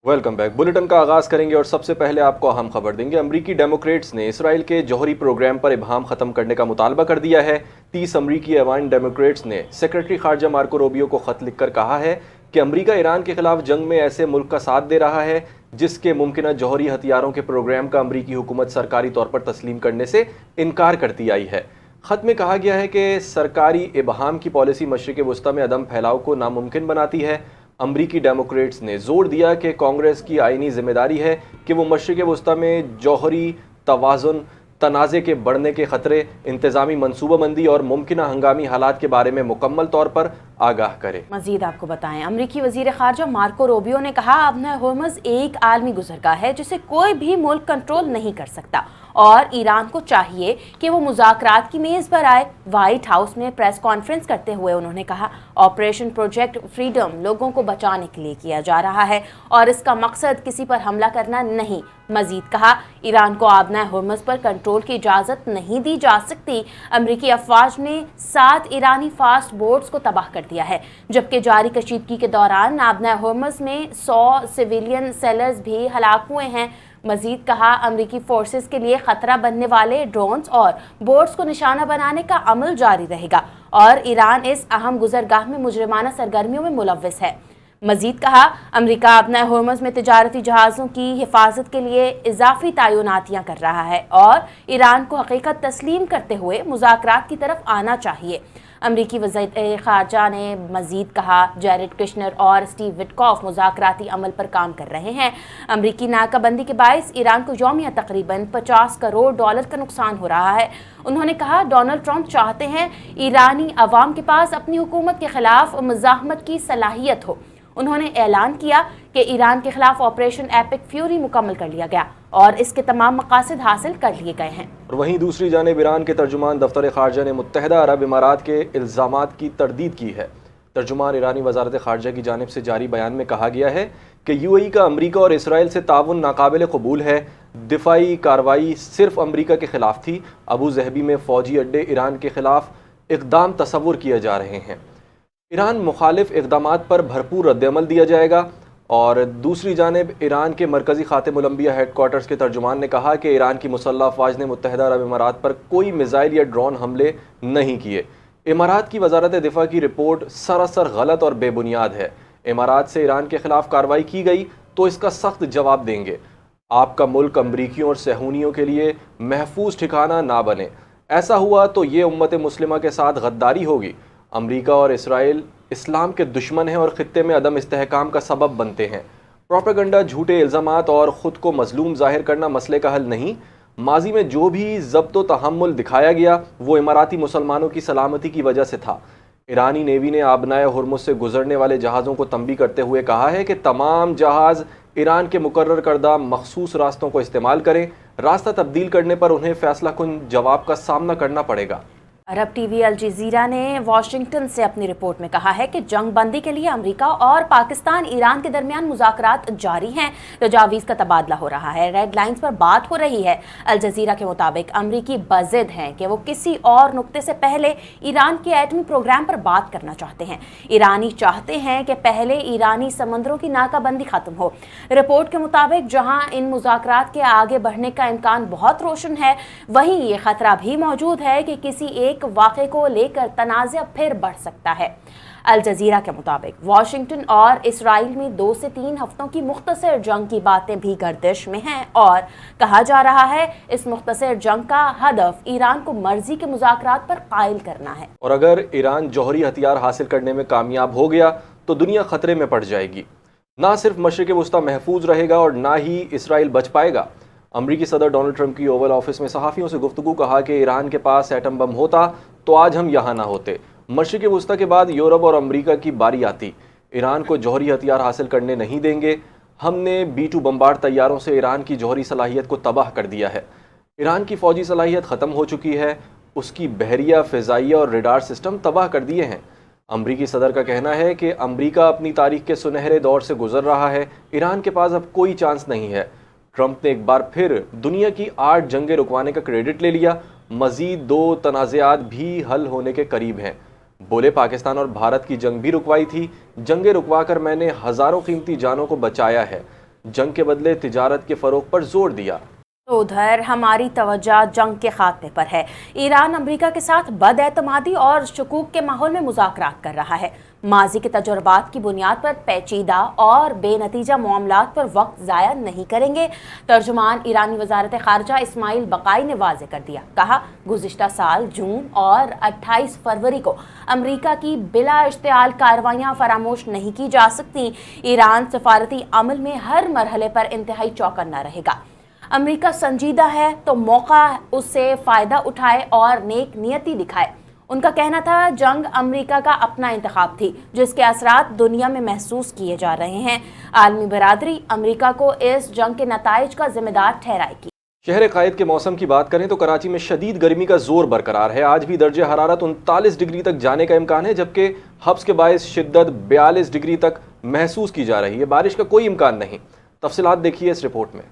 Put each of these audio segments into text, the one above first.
Welcome back. Bulletin का आगाज करेंगे और सबसे पहले आपको अहम खबर देंगे। अमरीकी डेमोक्रेट्स ने इसराइल के जौहरी प्रोग्राम पर इबहम खत्म करने का मुतालबा कर दिया है। 30 अमरीकी ऐवान डेमोक्रेट्स ने सेक्रेटरी खारजा मार्को रूबियो को खत लिखकर कहा है कि अमरीका ईरान के खिलाफ जंग में ऐसे मुल्क का साथ दे रहा है जिसके मुमकिन जौहरी हथियारों के प्रोग्राम का अमरीकी हुकूमत सरकारी तौर पर तस्लीम करने से इनकार करती आई है। खत में कहा गया है कि सरकारी इबहम की पॉलिसी मशरिक़ वस्ता में अदम फैलाव को नामुमकिन बनाती है। अमरीकी डेमोक्रेट्स ने जोर दिया कि कांग्रेस की आईनी जिम्मेदारी है कि वो मशरिक़ वस्ता में जौहरी तवाज़ुन, तनाज़े के बढ़ने के ख़तरे, इंतज़ामी मनसूबाबंदी और मुमकिना हंगामी हालात के बारे में मुकम्मल तौर पर आगाह करे। मजीद आपको बताएं, अमरीकी वज़ीर ख़ारजा मार्को रूबियो ने कहा अब होर्मुज़ एक आलमी गुज़रगाह है जिसे कोई भी मुल्क कंट्रोल नहीं कर सकता और ईरान को चाहिए कि वो मुज़ाकरात की मेज़ पर आए। व्हाइट हाउस में प्रेस कॉन्फ्रेंस करते हुए उन्होंने कहा ऑपरेशन प्रोजेक्ट फ्रीडम लोगों को बचाने के लिए किया जा रहा है और इसका मकसद किसी पर हमला करना नहीं। मजीद कहा ईरान को आबना होर्मुज़ पर कंट्रोल की इजाज़त नहीं दी जा सकती। अमरीकी अफवाज ने 7 ईरानी फास्ट बोट्स को तबाह कर दिया है, जबकि जारी कशीदगी के दौरान आबना होर्मुज़ में 100 सिविलियन सेलर्स भी हलाक हुए हैं। मजीद कहा अमरीकी फोर्सेस के लिए खतरा बनने वाले ड्रोन्स और बोट्स को निशाना बनाने का अमल जारी रहेगा और ईरान इस अहम गुजरगाह में मुजरिमाना सरगर्मियों में मुलव्विस है। मजीद कहा अमरीका अपना होर्मुज़ में तिजारती जहाज़ों की हिफाजत के लिए इजाफी तैनातियां कर रहा है और ईरान को हकीकत तस्लीम करते हुए मुज़ाकरात की तरफ आना चाहिए। अमरीकी वज़ीर ख़ारजा ने मज़ीद कहा जैरेड कुशनर और स्टीव विटकॉफ मुज़ाकराती अमल पर काम कर रहे हैं। अमरीकी नाकाबंदी के बायस ईरान को यौमिया तकरीबन $50 करोड़ का नुकसान हो रहा है। उन्होंने कहा डोनाल्ड ट्रंप चाहते हैं ईरानी अवाम के पास अपनी हुकूमत के खिलाफ मुज़ाहमत की सलाहियत हो। उन्होंने ऐलान किया कि ईरान के खिलाफ ऑपरेशन एपिक फ्यूरी मुकम्मल कर लिया गया और इसके तमाम मकासद हासिल कर लिए गए हैं। और वहीं दूसरी जानिब ईरान के तर्जुमान दफ्तर खारजा ने मुत्तहिदा अरब इमारात के इल्ज़ामात की तरदीद की है। तर्जुमान ईरानी वजारत खारजा की जानिब से जारी बयान में कहा गया है कि UAE का अमरीका और इसराइल से ताउन नाकाबिल कबूल है। दिफाई कार्रवाई सिर्फ अमरीका के खिलाफ थी। अबू ज़हबी में फ़ौजी अड्डे ईरान के खिलाफ इक़दाम तसव्वुर किए जा रहे हैं। ईरान मुखालिफ इक़दामात पर भरपूर रद्दअमल दिया जाएगा। और दूसरी जानिब ईरान के मरकज़ी ख़ातिमुल अंबिया हेडक्वार्टर्स के तर्जुमान ने कहा कि ईरान की मुसल्लह अफ़वाज ने मुत्तहिदा अरब इमारात पर कोई मिज़ाइल या ड्रोन हमले नहीं किए। इमारात की वजारत दिफा की रिपोर्ट सरासर गलत और बेबुनियाद है। इमारात से ईरान के खिलाफ कार्रवाई की गई तो इसका सख्त जवाब देंगे। आपका मुल्क अमरीकियों और सहूनियों के लिए महफूज ठिकाना ना बने। ऐसा हुआ तो ये उम्मत मुस्लिमा के साथ गद्दारी होगी। अमरीका और इसराइल इस्लाम के दुश्मन हैं और ख़ित्ते में अदम इस्तेहकाम का सबब बनते हैं। प्रोपेगेंडा, झूठे इल्ज़ामात और ख़ुद को मज़लूम ज़ाहिर करना मसले का हल नहीं। माजी में जो भी ज़ब्त व तहम्मुल दिखाया गया वो इमाराती मुसलमानों की सलामती की वजह से था। ईरानी नेवी ने आबनाए होर्मुज़ से गुजरने वाले जहाज़ों को तंबी करते हुए कहा है कि तमाम जहाज़ ईरान के मुकर्रर करदा मखसूस रास्तों को इस्तेमाल करें। रास्ता तब्दील करने पर उन्हें फैसला कुन जवाब का सामना करना पड़ेगा। अरब टीवी अल जज़ीरा ने वाशिंगटन से अपनी रिपोर्ट में कहा है कि जंग बंदी के लिए अमेरिका और पाकिस्तान ईरान के दरमियान मुज़ाकरात जारी हैं। तजावीज़ का तबादला हो रहा है, रेड लाइंस पर बात हो रही है। अल जज़ीरा के मुताबिक अमरीकी बज़िद हैं कि वो किसी और नुक्ते से पहले ईरान के एटमी प्रोग्राम पर बात करना चाहते हैं। ईरानी चाहते हैं कि पहले ईरानी समंदरों की नाकाबंदी ख़त्म हो। रिपोर्ट के मुताबिक जहाँ इन मुज़ाकरात के आगे बढ़ने का इम्कान बहुत रोशन है, वहीं ये ख़तरा भी मौजूद है कि किसी एक वाक़े को लेकर तनाज़ा फिर बढ़ सकता है। अल जज़ीरा के मुताबिक वाशिंगटन और इसराइल में 2 से 3 हफ्तों की मुख्तसर जंग की बातें भी गर्दिश में हैं और कहा जा रहा है इस मुख्तसर जंग का हदफ ईरान को मर्जी के मुज़ाकरात पर कायल करना है। और अगर ईरान जौहरी हथियार हासिल करने में कामयाब हो गया तो दुनिया खतरे में पड़ जाएगी। ना सिर्फ मशरिक़ वस्ता महफूज रहेगा और ना ही इसराइल बच पाएगा। अमरीकी सदर डोनाल्ड ट्रंप की ओवल ऑफिस में सहाफ़ियों से गुफ्तगू कहा कि ईरान के पास एटम बम होता तो आज हम यहाँ ना होते। मशरिक़ वस्ता के बाद यूरोप और अमरीका की बारी आती। ईरान को जौहरी हथियार हासिल करने नहीं देंगे। हमने B-2 बम्बार्ड तैयारों से ईरान की जौहरी सलाहियत को तबाह कर दिया है। ईरान की फ़ौजी सलाहियत ख़त्म हो चुकी है। उसकी बहरिया, फ़िज़ाइया और रेडार सिस्टम तबाह कर दिए हैं। अमरीकी सदर का कहना है कि अमरीका अपनी तारीख़ के सुनहरे दौर से गुजर रहा है। ईरान के पास अब कोई चांस नहीं है। ट्रंप ने एक बार फिर दुनिया की 8 जंगें रुकवाने का क्रेडिट ले लिया। मज़ीद 2 तनाज़ात भी हल होने के करीब हैं। बोले पाकिस्तान और भारत की जंग भी रुकवाई थी। जंगें रुकवा कर मैंने हज़ारों कीमती जानों को बचाया है। जंग के बदले तिजारत के फ़रोग़ पर जोर दिया। तो उधर हमारी तवज्जो जंग के खात्मे पर है। ईरान अमेरिका के साथ बदएतमादी और शकूक के माहौल में मुज़ाकरात कर रहा है। माजी के तजुर्बात की बुनियाद पर पेचीदा और बेनतीजा मामलात पर वक्त ज़ाया नहीं करेंगे। तर्जुमान ईरानी वज़ारत ख़ारजा इस्माइल बक़ाई ने वाज़ेह कर दिया। कहा, गुज़िश्ता साल जून और 28 फरवरी को अमेरिका की बिला इश्तियाल कार्रवाइयाँ फरामोश नहीं की जा सकती। ईरान सफारती अमल में हर मरहले पर इंतहाई चौकन्ना रहेगा। अमेरिका संजीदा है तो मौका उससे फ़ायदा उठाए और नेक नियति दिखाए। उनका कहना था, जंग अमेरिका का अपना इंतखाब थी जिसके असरात दुनिया में महसूस किए जा रहे हैं। आलमी बरादरी अमेरिका को इस जंग के नताइज का जिम्मेदार ठहराएगी। शहर कायद के मौसम की बात करें तो कराची में शदीद गर्मी का जोर बरकरार है। आज भी दर्जे हरारत 39 डिग्री तक जाने का इम्कान है, जबकि हब्स के बायस शिद्दत 42 डिग्री तक महसूस की जा रही है। बारिश का कोई इम्कान नहीं। तफसीलात देखिए इस रिपोर्ट में।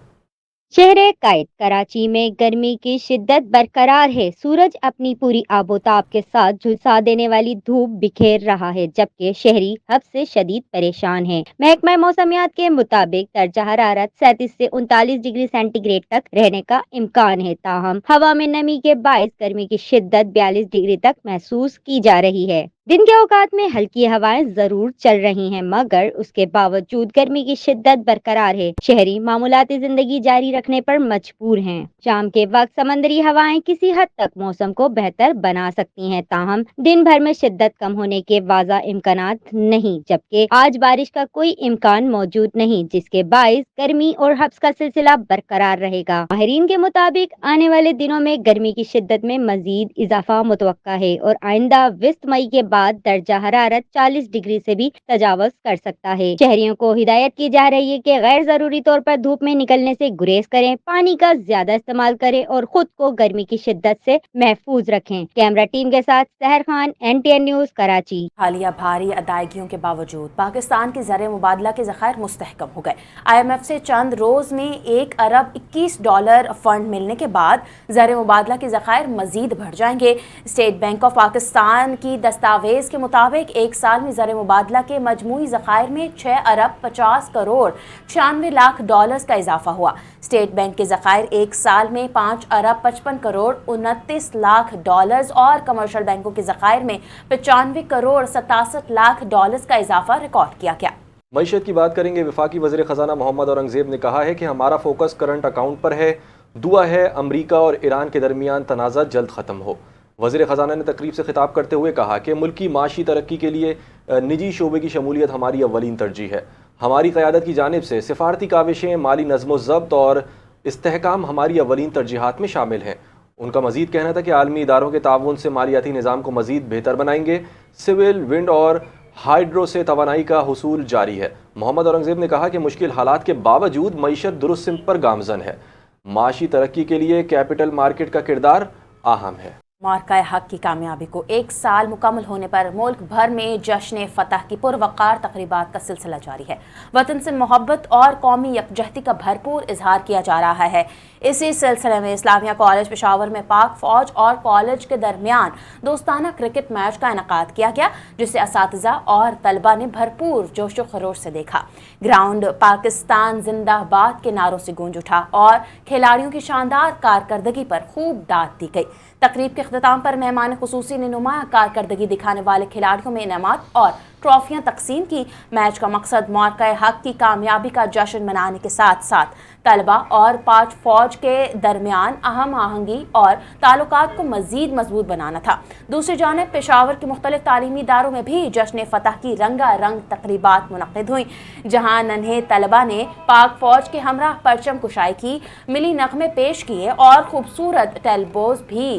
शहर कायद कराची में गर्मी की शिद्दत बरकरार है। सूरज अपनी पूरी आबोताब के साथ झुलसा देने वाली धूप बिखेर रहा है, जबकि शहरी हद से शदीद परेशान हैं। महकमा मौसमियात के मुताबिक दर्जा हरारत 37 से 39 डिग्री सेंटीग्रेड तक रहने का इम्कान है। ताहम हवा में नमी के बायस गर्मी की शिद्दत 42 डिग्री तक महसूस की जा रही है। दिन के औकात में हल्की हवाएं जरूर चल रही हैं, मगर उसके बावजूद गर्मी की शिद्दत बरकरार है। शहरी मामूलाती जिंदगी जारी रखने पर मजबूर हैं। शाम के वक्त समंदरी हवाएं किसी हद तक मौसम को बेहतर बना सकती हैं, ताहम दिन भर में शिद्दत कम होने के वाज़ा इम्कानात नहीं, जबकि आज बारिश का कोई इम्कान मौजूद नहीं, जिसके बाइस गर्मी और हब्स का सिलसिला बरकरार रहेगा। माहिरीन के मुताबिक आने वाले दिनों में गर्मी की शिद्दत में मजीद इजाफा मुतवक्का है और आइंदा 20 मई के बाद दर्जा हरारत 40 डिग्री से भी तजावुज कर सकता है। शहरियों को हिदायत की जा रही है कि गैर जरूरी तौर पर धूप में निकलने से गुरेज करें, पानी का ज्यादा इस्तेमाल करें और खुद को गर्मी की शिद्दत से महफूज रखें। कैमरा टीम के साथ सहर खान, NTN न्यूज, कराची। हालिया भारी अदायगियों के बावजूद पाकिस्तान के ज़र मुबादला के ज़खायर मुस्तहकम हो गए। IMF से चंद रोज़ में $1 अरब 21 डॉलर फंड मिलने के बाद ज़र मुबादला के ज़खायर मजीद बढ़ जाएंगे। स्टेट बैंक ऑफ पाकिस्तान की दस्तावेज के मुताबिक एक साल में ज़र मुबादला के मजमूई ज़खायर में 6 अरब 50 करोड़ 96 लाख डॉलर्स का इजाफा हुआ। स्टेट बैंक के ज़खायर एक साल में 5 अरब 55 करोड़ 29 लाख डॉलर्स और कमर्शियल बैंकों के ज़खायर में 95 करोड़ 67 लाख डॉलर्स का इजाफा रिकॉर्ड किया गया। मईशत की बात करेंगे। वफाकी वज़ीर ख़जाना मोहम्मद औरंगज़ेब ने कहा है कि हमारा फोकस करंट अकाउंट पर है। दुआ है अमरीका और ईरान के दरमियान तनाज़ा जल्द ख़त्म हो। वज़ीर ख़जाना ने तकरीब से खिताब करते हुए कहा कि मुल्क की माशी तरक्की के लिए निजी शोबे की शमूलियत हमारी अव्वलीन तरजीह है। हमारी क़यादत की जानिब से सिफारती काविशें, माली नज़्म ज़ब्त और इस्तेहकाम हमारी अव्वलीन तरजीहात में शामिल हैं। उनका मज़ीद कहना था कि आलमी इदारों के ताउन से मालियाती निज़ाम को मज़ीद बेहतर बनाएंगे। सिविल, विंड और हाइड्रो से तवानाई का हुसूल जारी है। मोहम्मद औरंगज़ेब ने कहा कि मुश्किल हालात के बावजूद मईशत दुरुस्त सिमत पर गामज़न है। माशी तरक्की के लिए कैपिटल मार्केट का किरदार अहम है। मार्का हक की कामयाबी को एक साल मुकम्मल होने पर मुल्क भर में जश्न फतह की पुरवकार तकरीबात का सिलसिला जारी है। वतन से मोहब्बत और कौमी यकजहती का भरपूर इजहार किया जा रहा है। इसी सिलसिले में इस्लामिया कॉलेज पेशावर में पाक फौज और कॉलेज के दरमियान दोस्ताना क्रिकेट मैच का इनेकाद किया गया, जिसे असातिज़ा और तलबा ने भरपूर जोश व खरोश से देखा। ग्राउंड पाकिस्तान जिंदाबाद के नारों से गूंज उठा और खिलाड़ियों की शानदार कारकर्दगी पर खूब दाद दी गई। तकरीब के अख्ताम पर मेहमान खुसूसी ने नुमाया कारकर्दगी दिखाने वाले खिलाड़ियों में इनामात और ट्रॉफियां तकसीम की। मैच का मकसद मार्का हक की कामयाबी का जश्न मनाने के साथ साथ तलबा और पाक फौज के दरमियान अहम आहंगी और ताल्लुकात को मजीद मजबूत बनाना था। दूसरी जानिब पेशावर के मुख्तलिफ तालीमी इदारों में भी जश्न फतह की रंगारंग तकरीबात मुनक्किद हुई, जहाँ नन्हे तलबा ने पाक फौज के हमराह परचम कुशाई की, मिली नगमे पेश किए और खूबसूरत टेलबोज भी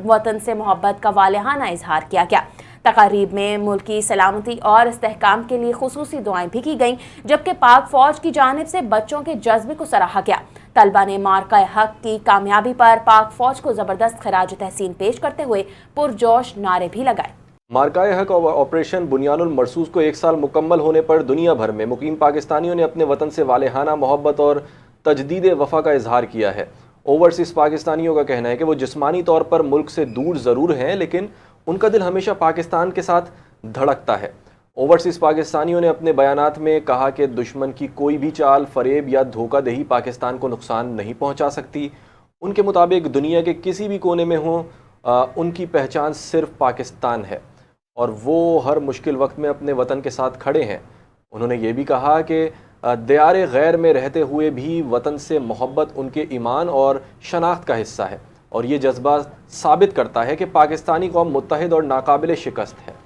वतन से मोहब्बत का वालिहाना इजहार किया गया। तकारीब में मुल्क की सलामती और इस्तेहकाम के लिए खुसूसी दुआएं भी की गईं, जबकि पाक फौज की जानिब से बच्चों के जज्बे को सराहा गया। तलबा ने मार्का हक की कामयाबी पर पाक फौज को जबरदस्त खराज तहसीन पेश करते हुए पुरजोश नारे भी लगाए। मार्का हक और ऑपरेशन बुनियानुल मरसूस को एक साल मुकम्मल होने पर दुनिया भर में मुकीम पाकिस्तानियों ने अपने वतन से वालिहाना मोहब्बत और तजदीद वफा का इजहार किया है। ओवरसीज़ पाकिस्तानियों का कहना है कि वो जिस्मानी तौर पर मुल्क से दूर ज़रूर हैं, लेकिन उनका दिल हमेशा पाकिस्तान के साथ धड़कता है। اوورسیز پاکستانیوں نے اپنے بیانات میں کہا کہ دشمن کی کوئی بھی چال، فریب یا دھوکہ دہی پاکستان کو نقصان نہیں پہنچا سکتی۔ ان کے مطابق دنیا کے کسی بھی کونے میں ہوں، ان کی پہچان صرف پاکستان ہے اور وہ ہر مشکل وقت میں اپنے وطن کے ساتھ کھڑے ہیں۔ انہوں نے یہ بھی کہا کہ دیار غیر میں رہتے ہوئے بھی وطن سے محبت ان کے ایمان اور شناخت کا حصہ ہے، اور یہ جذبہ ثابت کرتا ہے کہ پاکستانی قوم متحد اور ناقابل شکست ہے۔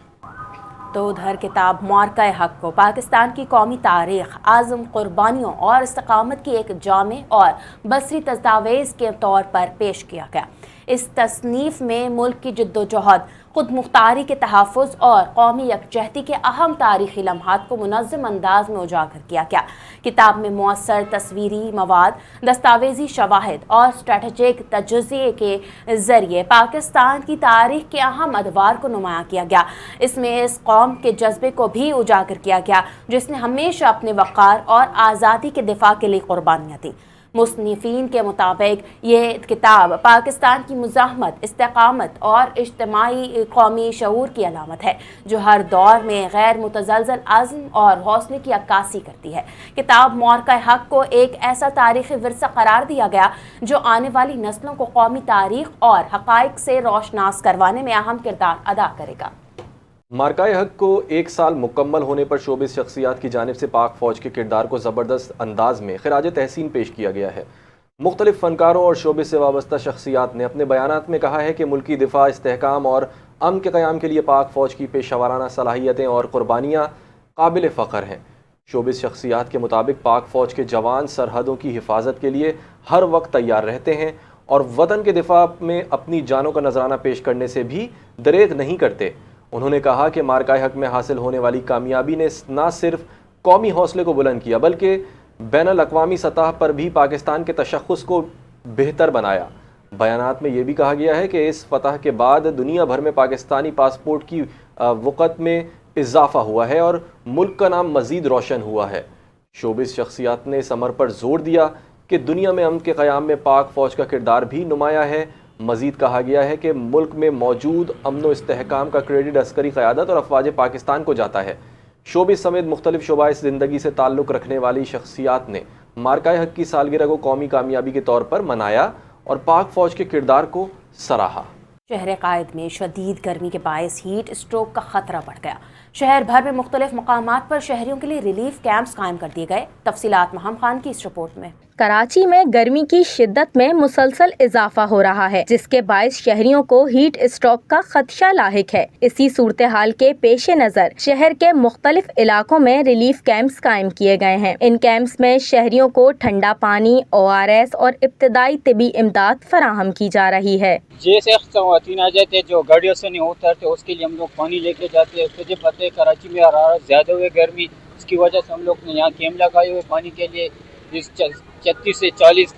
تو ادھر کتاب معرکہ حق کو پاکستان کی قومی تاریخ، عزم، قربانیوں اور استقامت کی ایک جامع اور بصری دستاویز کے طور پر پیش کیا گیا۔ اس تصنیف میں ملک کی جد و جہد، خود مختاری کے تحفظ اور قومی یکجہتی کے اہم تاریخی لمحات کو منظم انداز میں اجاگر کیا گیا۔ کتاب میں مؤثر تصویری مواد، دستاویزی شواہد اور اسٹریٹجک تجزیے کے ذریعے پاکستان کی تاریخ کے اہم ادوار کو نمایاں کیا گیا۔ اس میں اس قوم کے جذبے کو بھی اجاگر کیا گیا جس نے ہمیشہ اپنے وقار اور آزادی کے دفاع کے لیے قربانیاں دیں۔ مصنفین کے مطابق یہ کتاب پاکستان کی مزاحمت، استقامت اور اجتماعی قومی شعور کی علامت ہے، جو ہر دور میں غیر متزلزل عزم اور حوصلے کی عکاسی کرتی ہے۔ کتاب معرکہ حق کو ایک ایسا تاریخی ورثہ قرار دیا گیا جو آنے والی نسلوں کو قومی تاریخ اور حقائق سے روشناس کروانے میں اہم کردار ادا کرے گا۔ معرکہ حق کو ایک سال مکمل ہونے پر شوبز شخصیات کی جانب سے پاک فوج کے کردار کو زبردست انداز میں خراج تحسین پیش کیا گیا ہے۔ مختلف فنکاروں اور شعبے سے وابستہ شخصیات نے اپنے بیانات میں کہا ہے کہ ملکی دفاع، استحکام اور امن کے قیام کے لیے پاک فوج کی پیشہ ورانہ صلاحیتیں اور قربانیاں قابل فخر ہیں۔ شوبز شخصیات کے مطابق پاک فوج کے جوان سرحدوں کی حفاظت کے لیے ہر وقت تیار رہتے ہیں اور وطن کے دفاع میں اپنی جانوں کا نذرانہ پیش کرنے سے بھی دریغ نہیں کرتے۔ انہوں نے کہا کہ معرکہ حق میں حاصل ہونے والی کامیابی نے نہ صرف قومی حوصلے کو بلند کیا بلکہ بین الاقوامی سطح پر بھی پاکستان کے تشخص کو بہتر بنایا۔ بیانات میں یہ بھی کہا گیا ہے کہ اس فتح کے بعد دنیا بھر میں پاکستانی پاسپورٹ کی وقت میں اضافہ ہوا ہے اور ملک کا نام مزید روشن ہوا ہے۔ شوبز شخصیات نے اس امر پر زور دیا کہ دنیا میں امن کے قیام میں پاک فوج کا کردار بھی نمایاں ہے۔ مزید کہا گیا ہے کہ ملک میں موجود امن و استحکام کا کریڈٹ عسکری قیادت اور افواج پاکستان کو جاتا ہے۔ شوبز سمیت مختلف شعبۂ زندگی سے تعلق رکھنے والی شخصیات نے معرکہ حق کی سالگرہ کو قومی کامیابی کے طور پر منایا اور پاک فوج کے کردار کو سراہا۔ شہر قائد میں شدید گرمی کے باعث ہیٹ اسٹروک کا خطرہ بڑھ گیا۔ شہر بھر میں مختلف مقامات پر شہریوں کے لیے ریلیف کیمپس قائم کر دیے گئے۔ تفصیلات مہم خان کی اس رپورٹ میں۔ کراچی میں گرمی کی شدت میں مسلسل اضافہ ہو رہا ہے، جس کے باعث شہریوں کو ہیٹ اسٹروک کا خدشہ لاحق ہے۔ اسی صورتحال کے پیش نظر شہر کے مختلف علاقوں میں ریلیف کیمپس قائم کیے گئے ہیں۔ ان کیمپس میں شہریوں کو ٹھنڈا پانی، ORS اور ابتدائی طبی امداد فراہم کی جا رہی ہے۔ جیسے خواتین آ جاتے جو گاڑیوں سے نہیں اترتے، اس کے لیے ہم لوگ پانی لے کے جاتے ہیں۔ تجھے پتہ ہے کراچی میں حرارت زیادہ ہوئی گرمی، اس کی وجہ سے ہم لوگ نے یہاں کیمپ لگائے ہوئے پانی کے لیے۔ 36 سے 40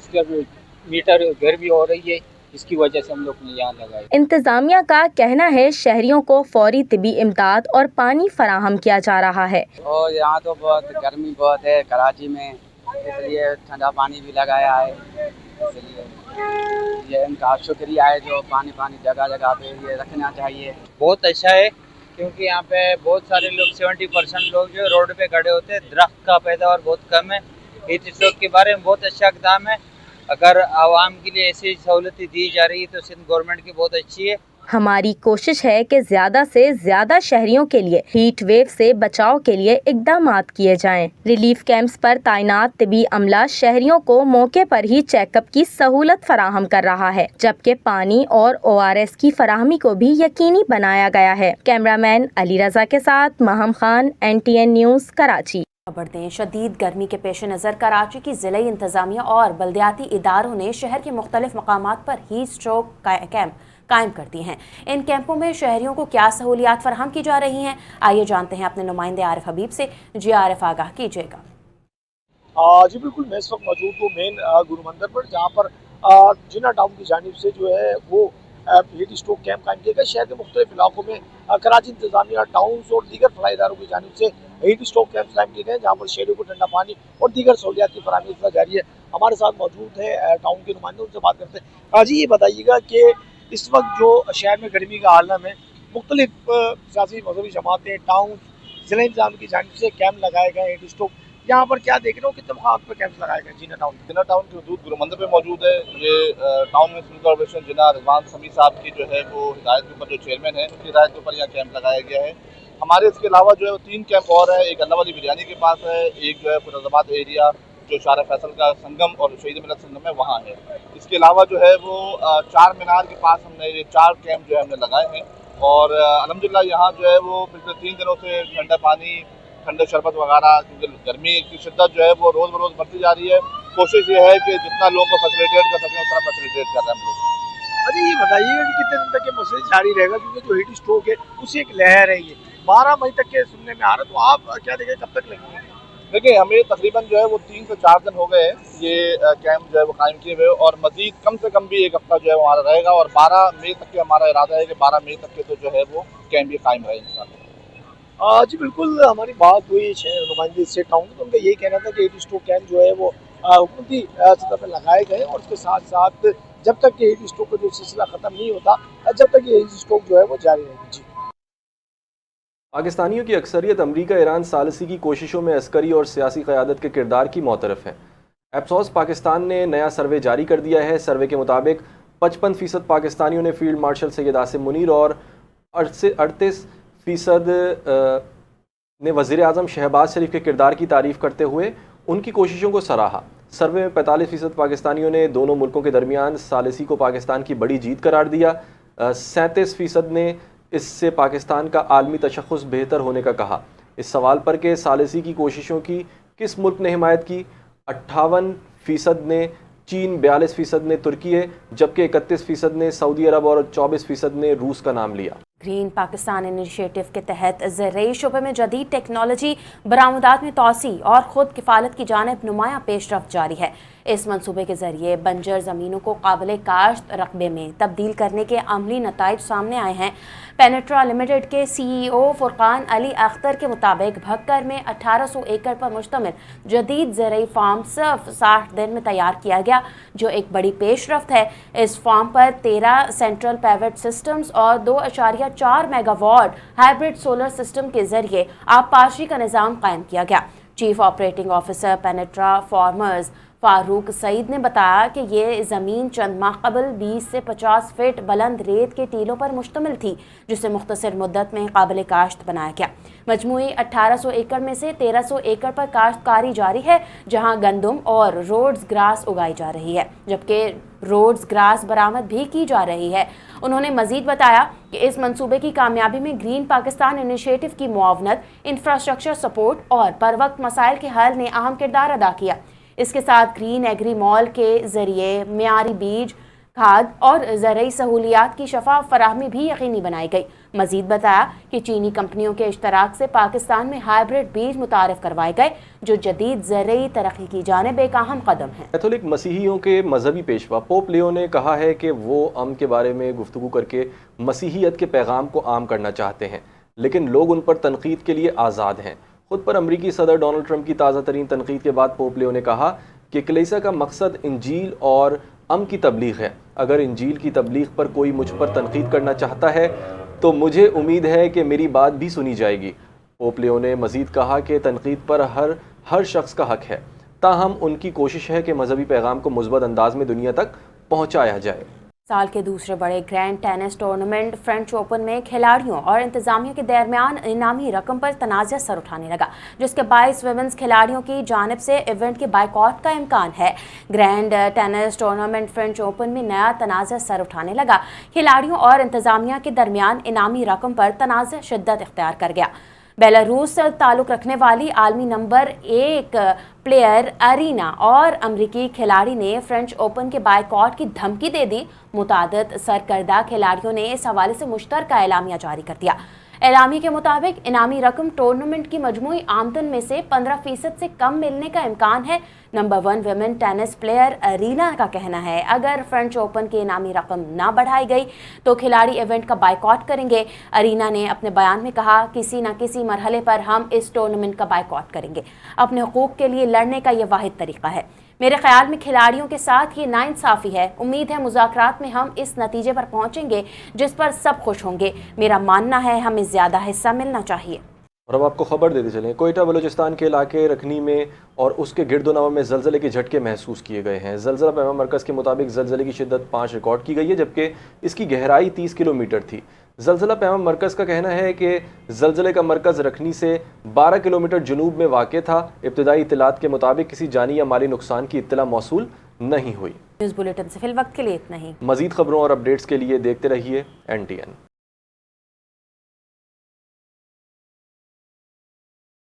میٹر گرمی ہو رہی ہے، اس کی وجہ سے ہم لوگ نے یہاں لگائے۔ انتظامیہ کا کہنا ہے شہریوں کو فوری طبی امداد اور پانی فراہم کیا جا رہا ہے۔ اور یہاں تو بہت گرمی بہت ہے کراچی میں، اس لیے ٹھنڈا پانی بھی لگایا ہے۔ اس لیے یہ ان کا شکریہ ہے جو پانی جگہ جگہ پہ یہ رکھنا چاہیے۔ بہت اچھا ہے کیونکہ یہاں پہ بہت سارے لوگ 70% لوگ جو روڈ پہ کھڑے ہوتے ہیں، درخت کا پیداوار بہت کم ہے۔ ہیٹ اسٹروک کے بارے میں بہت اچھا اقدام ہے۔ اگر عوام کے لیے ایسی سہولتیں دی جا رہی ہے تو سندھ گورنمنٹ کی بہت اچھی ہے۔ ہماری کوشش ہے کہ زیادہ سے زیادہ شہریوں کے لیے ہیٹ ویو سے بچاؤ کے لیے اقدامات کیے جائیں۔ ریلیف کیمپس پر تعینات طبی عملہ شہریوں کو موقع پر ہی چیک اپ کی سہولت فراہم کر رہا ہے، جبکہ پانی اور ORS کی فراہمی کو بھی یقینی بنایا گیا ہے۔ کیمرامین علی رضا کے ساتھ مہم خان، NTN نیوز، کراچی۔ خبر دیں، شدید گرمی کے پیش نظر کراچی کی ضلعی انتظامیہ اور بلدیاتی اداروں نے شہر کے مختلف مقامات پر ہیٹ اسٹروک کیمپ قائم کر دیے ہیں۔ ان کیمپوں میں شہریوں کو کیا سہولیات فراہم کی جا رہی ہیں، آئیے جانتے ہیں اپنے نمائندے عارف حبیب سے۔ جی عارف، آگاہ کیجیے گا۔ جی بالکل، میں اس وقت موجود ہوں مین گرو مندر پر، جہاں پر جنا ٹاؤن کی جانب سے جو ہے وہ ہیٹ اسٹروک کیمپ قائم کیے گئے۔ شہر کے مختلف علاقوں میں کراچی انتظامیہ، ٹاؤنز اور دیگر فلاحی اداروں کی جانب سے ہیٹ اسٹروک کیمپ قائم کیے گئے، جہاں پر شہریوں کو ٹھنڈا پانی اور دیگر سہولیات کی فراہمی جاری ہے۔ ہمارے ساتھ موجود ہے ٹاؤن کے نمائندے، ان سے بات کرتے ہیں۔ جی یہ بتائیے گا کہ اس وقت جو شہر میں گرمی کا عالم ہے، مختلف سیاسی مذہبی جماعتیں ٹاؤن ضلع انتظامیہ کی جانب سے کیمپ لگائے گئے ہیڈ اسٹوک یہاں پر کیا دیکھ رہے ہو کتنے مقامات پہ کیمپ لگائے گئے جینا ٹاؤن کی حدود گرو مندر پہ موجود ہے. یہ ٹاؤن میونسپل کارپوریشن جناب رضوان سمیع صاحب کی جو ہے وہ ہدایت کے اوپر جو چیئرمین ہے ان کی ہدایت کے اوپر یہاں کیمپ لگایا گیا ہے. ہمارے اس کے علاوہ جو ہے وہ 3 کیمپ اور ہے. ایک اللہ والی بریانی کے پاس ہے, ایک جو ہے فیروز آباد ایریا جو شارع فیصل کا سنگم اور شہید ملت سنگم ہے وہاں ہے. اس کے علاوہ جو ہے وہ چار مینار کے پاس ہم نے یہ 4 کیمپ جو ہے ہم نے لگائے ہیں. اور الحمدللہ یہاں جو ہے وہ پچھلے 3 دنوں سے ٹھنڈا پانی, ٹھنڈے شربت وغیرہ, کیونکہ گرمی کی شدت جو ہے وہ روز بروز بڑھتی جا رہی ہے. کوشش یہ ہے کہ جتنا لوگوں کو فیسیلیٹیٹ کر سکیں اتنا فیسیلیٹیٹ کر رہے ہیں ہم لوگ. اچھا یہ بتائیے گا کہ کتنے دن تک یہ مسئلہ جاری رہے گا, کیونکہ جو ہیٹ اسٹروک ہے اسی ایک لہر ہے, یہ 12 مئی تک کے سننے میں آ رہا ہے, تو آپ کیا دیکھیں کب تک لگیں گے؟ دیکھیں ہمیں تقریباً جو ہے وہ 3 سے 4 دن ہو گئے یہ کیمپ جو ہے وہ قائم کیے ہوئے, اور مزید کم سے کم بھی 1 ہفتہ جو ہے وہ ہمارا رہے گا, اور 12 مئی تک کے ہمارا ارادہ ہے کہ 12 مئی تک کے تو جو ہے وہ کیمپ بھی قائم رہے انشاءاللہ. جی بالکل, ہماری بات ہوئی نمائندے سے ٹاؤن تو ان کا یہی کہنا تھا کہ ہیٹ اسٹروک کیمپ جو ہے وہ حکومتی سطح پہ لگائے گئے, اور اس کے ساتھ ساتھ جب تک کہ ہیٹ اسٹروک کا جو سلسلہ ختم نہیں ہوتا جب تک یہ ہیٹ اسٹروک جو ہے وہ جاری رہے گی. جی پاکستانیوں کی اکثریت امریکہ ایران ثالثی کی کوششوں میں عسکری اور سیاسی قیادت کے کردار کی معترف ہے. ایپسوس پاکستان نے نیا سروے جاری کر دیا ہے. سروے کے مطابق 55% پاکستانیوں نے فیلڈ مارشل سید عاصم منیر اور 38% نے وزیر اعظم شہباز شریف کے کردار کی تعریف کرتے ہوئے ان کی کوششوں کو سراہا. سروے میں 45% پاکستانیوں نے دونوں ملکوں کے درمیان ثالثی کو پاکستان کی بڑی جیت قرار دیا. 37% نے اس سے پاکستان کا عالمی تشخص بہتر ہونے کا کہا. اس سوال پر کہ ثالثی کی کوششوں کی کس ملک نے حمایت کی, 58% نے چین, 42% نے ترکی, جبکہ 31% نے سعودی عرب اور 24% نے روس کا نام لیا. گرین پاکستان انیشیٹو کے تحت زرعی شعبے میں جدید ٹیکنالوجی, برآمدات میں توسیع اور خود کفالت کی جانب نمایاں پیش رفت جاری ہے. اس منصوبے کے ذریعے بنجر زمینوں کو قابل کاشت رقبے میں تبدیل کرنے کے عملی نتائج سامنے آئے ہیں. پینیٹرا لمیٹڈ کے CEO فرقان علی اختر کے مطابق بھکر میں 1800 ایکڑ پر مشتمل جدید زرعی فارم صرف 60 دن میں تیار کیا گیا, جو ایک بڑی پیش رفت ہے. اس فارم پر 13 سینٹرل پیوٹ سسٹمز اور 2.4 mega what hybrid solar system کے ذریعے آبپاشی کا نظام قائم کیا گیا. چیف آپریٹنگ آفیسر پینیٹرا فارمرز فاروق سعید نے بتایا کہ یہ زمین چند ماہ قبل 20 سے 50 فٹ بلند ریت کے ٹیلوں پر مشتمل تھی, جسے مختصر مدت میں قابل کاشت بنایا گیا. مجموعی 1800 ایکڑ میں سے 1300 ایکڑ پر کاشتکاری جاری ہے, جہاں گندم اور روڈز گراس اگائی جا رہی ہے, جبکہ روڈز گراس برآمد بھی کی جا رہی ہے. انہوں نے مزید بتایا کہ اس منصوبے کی کامیابی میں گرین پاکستان انیشیٹو کی معاونت, انفراسٹرکچر سپورٹ اور بروقت مسائل کے حل نے اہم کردار ادا کیا. اس کے ساتھ گرین ایگری مال کے ذریعے معیاری بیج, کھاد اور زرعی سہولیات کی شفاف فراہمی بھی یقینی بنائی گئی. مزید بتایا کہ چینی کمپنیوں کے اشتراک سے پاکستان میں ہائبرڈ بیج متعارف کروائے گئے, جو جدید زرعی ترقی کی جانب ایک اہم قدم ہے. کیتھولک مسیحیوں کے مذہبی پیشوا پوپ لیو نے کہا ہے کہ وہ امن کے بارے میں گفتگو کر کے مسیحیت کے پیغام کو عام کرنا چاہتے ہیں, لیکن لوگ ان پر تنقید کے لیے آزاد ہیں. خود پر امریکی صدر ڈونلڈ ٹرمپ کی تازہ ترین تنقید کے بعد پوپ لیو نے کہا کہ کلیسا کا مقصد انجیل اور امن کی تبلیغ ہے. اگر انجیل کی تبلیغ پر کوئی مجھ پر تنقید کرنا چاہتا ہے تو مجھے امید ہے کہ میری بات بھی سنی جائے گی. پوپ لیو نے مزید کہا کہ تنقید پر ہر شخص کا حق ہے, تاہم ان کی کوشش ہے کہ مذہبی پیغام کو مثبت انداز میں دنیا تک پہنچایا جائے. سال کے دوسرے بڑے grand tennis tournament French open میں کھلاڑیوں اور انتظامیہ کے درمیان انعامی رقم پر تنازع سر اٹھانے لگا, جس کے باعث ویمنز کھلاڑیوں کی جانب سے ایونٹ کے بائیکاٹ کا امکان ہے. Grand tennis tournament French open میں نیا تنازع سر اٹھانے لگا. کھلاڑیوں اور انتظامیہ کے درمیان انعامی رقم پر تنازع شدت اختیار کر گیا. بیلاروس سے تعلق رکھنے والی عالمی نمبر 1 پلیئر ارینا اور امریکی کھلاڑی نے فرنچ اوپن کے بائیکاٹ کی دھمکی دے دی. متعدد سرکردہ کھلاڑیوں نے اس حوالے سے مشترکہ اعلامیہ جاری کر دیا. اعلامیہ کے مطابق انعامی رقم ٹورنامنٹ کی مجموعی آمدن میں سے 15% سے کم ملنے کا امکان ہے. Number 1 women tennis player Aryna کا کہنا ہے اگر فرنچ اوپن کی انعامی رقم نہ بڑھائی گئی تو کھلاڑی ایونٹ کا بائیکاٹ کریں گے. ارینا نے اپنے بیان میں کہا, کسی نہ کسی مرحلے پر ہم اس ٹورنامنٹ کا بائیکاٹ کریں گے. اپنے حقوق کے لیے لڑنے کا یہ واحد طریقہ ہے. میرے خیال میں کھلاڑیوں کے ساتھ یہ ناانصافی ہے. امید ہے مذاکرات میں ہم اس نتیجے پر پہنچیں گے جس پر سب خوش ہوں گے. میرا ماننا ہے ہمیں زیادہ حصہ ملنا چاہیے. اور اب آپ کو خبر دیتے چلیں، کوئٹہ بلوچستان کے علاقے رکھنی میں اور اس کے گرد و نواح میں زلزلے کے جھٹکے محسوس کیے گئے ہیں۔ زلزلہ پیما مرکز کے مطابق زلزلے کی شدت 5 ریکارڈ کی گئی ہے، جبکہ اس کی گہرائی 30 کلومیٹر تھی۔ زلزلہ پیما مرکز کا کہنا ہے کہ زلزلے کا مرکز رکھنی سے 12 کلومیٹر جنوب میں واقع تھا۔ ابتدائی اطلاعات کے مطابق کسی جانی یا مالی نقصان کی اطلاع موصول نہیں ہوئی۔ نیوز بلیٹن سے فی الوقت کے لیے اتنا ہی۔ مزید خبروں اور اپڈیٹس کے لیے دیکھتے رہیے NTN۔